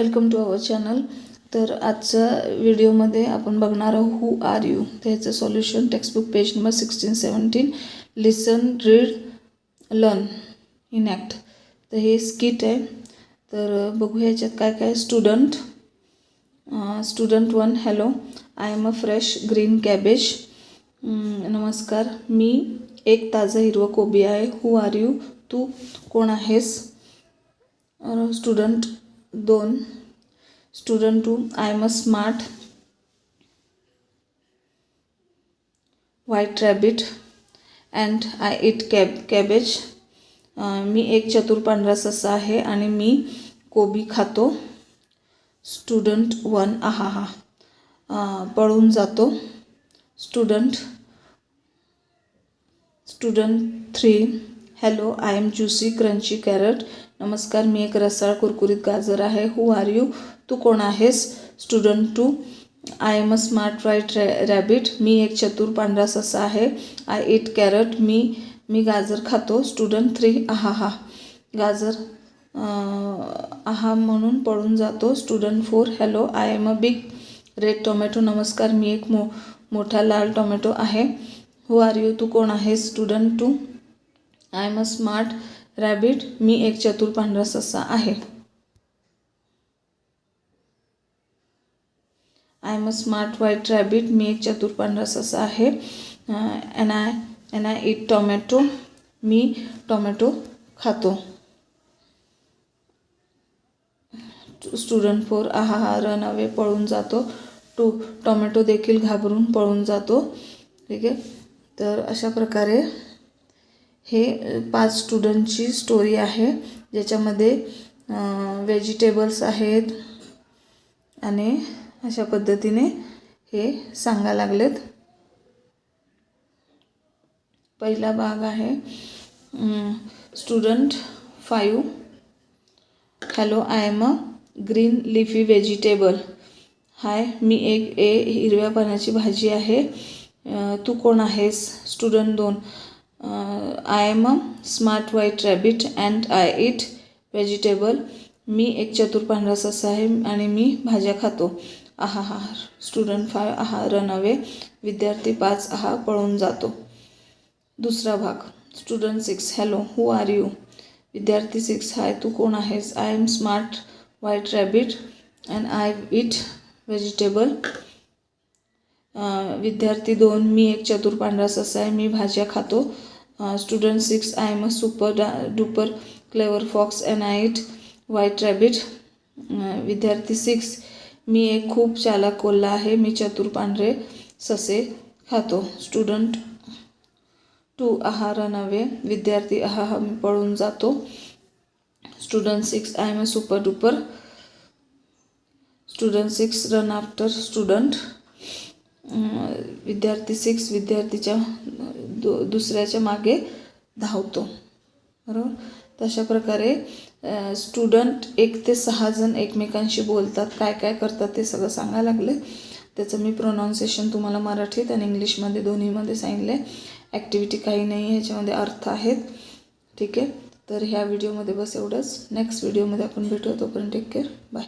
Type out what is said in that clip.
Welcome to our channel. तर आजच्या व्हिडिओमध्ये आपण बघणार आहोत हू आर यू, त्याचं सॉल्युशन टेक्स्टबुक पेज नंबर 16-17 लिसन रीड लर्न इनॅक्ट। तर हे स्किट आहे। तर बघूया याच्यात काय काय। Student 1 hello, I am a fresh green cabbage. नमस्कार, मी एक ताजा हिरवा कोबी आहे। हू आर यू, तू कोण आहेस? Student 2 I am a smart white rabbit and I eat cabbage. मी एक चतुर पांढरा ससा आहे आणि मी कोबी खातो। स्टुडंट 1 आहा, पळून जातो। Student 3 hello, I am juicy crunchy carrot. नमस्कार, मी एक रसाळ कुरकुरीत गाजर आहे। हू आर यू, तू कोण आहेस? Student 2 I am a smart white rabbit. मी एक चतुर पांढरा ससा आहे। आय ईट कॅरट, मी गाजर खातो। स्टुडंट 3 आहा, गाजर आहा म्हणून पळून जातो। Student 4 hello, I am a big red tomato. नमस्कार, मी एक मोठा लाल टोमॅटो आहे। हू आर यू, तू कोण आहेस? Student 2 I am a smart rabbit. मी एक चतुर पांढरा ससा आहे। I am a smart white rabbit. मी एक चतुर पांढरा ससा आहे। And I eat tomato. मी टोमॅटो खातो। स्टुडंट 4 आहा, रन अवे, पळून जातो। टोमॅटो देखील घाबरून पळून जातो। ठीक आहे। तर अशा प्रकारे हे 5 स्टुडंटची स्टोरी आहे, ज्याच्यामध्ये व्हेजिटेबल्स आहेत आणि अशा पद्धतीने हे सांगायला लागलेत। पहिला भाग आहे student 5 hello, I am a green leafy vegetable. Hi, मी एक हिरव्या पानाची भाजी आहे। तू कोण आहेस? Student 2 I am a smart white rabbit and I eat vegetable. मी एक चतुर पांढरा ससा आहे आणि मी भाज्या खातो। आहा, स्टुडंट 5 आहा, रन अवे, विद्यार्थी 5 आहा, पळून जातो। दुसरा भाग student 6 hello, who are you? विद्यार्थी 6 हाय, तू कोण आहेस? I am smart white rabbit and I eat vegetable. विद्यार्थी 2 मी एक चतुर पांढरा ससा आहे, मी भाज्या खातो। Student 6 I am a super duper clever fox and I eat white rabbit. विद्यार्थी 6 मी एक खूप चालाक कोल्हा आहे, मी चतुर पांढरे ससे खातो। स्टुडंट 2 आहा, रन अवे, विद्यार्थी आहा, मी पळून जातो। Student 6 I am a super duper. Student 6 run after student. विद्यार्थी 6 विद्यार्थीच्या दुसऱ्याच्या मागे धावतो। बरोबर। तशा प्रकारे स्टुडंट 1 ते 6 जण एकमेकांशी बोलतात, काय काय करतात ते सगळं सांगायला लागले। त्याचं मी प्रोनाऊन्सिएशन तुम्हाला मराठीत आणि इंग्लिशमध्ये दोन्हीमध्ये सांगितले। ॲक्टिव्हिटी काही नाही आहे, ह्याच्यामध्ये अर्थ आहेत। ठीक आहे। तर ह्या व्हिडिओमध्ये बस एवढंच। नेक्स्ट व्हिडिओमध्ये आपण भेटू, तोपर्यंत टेक केअर, बाय।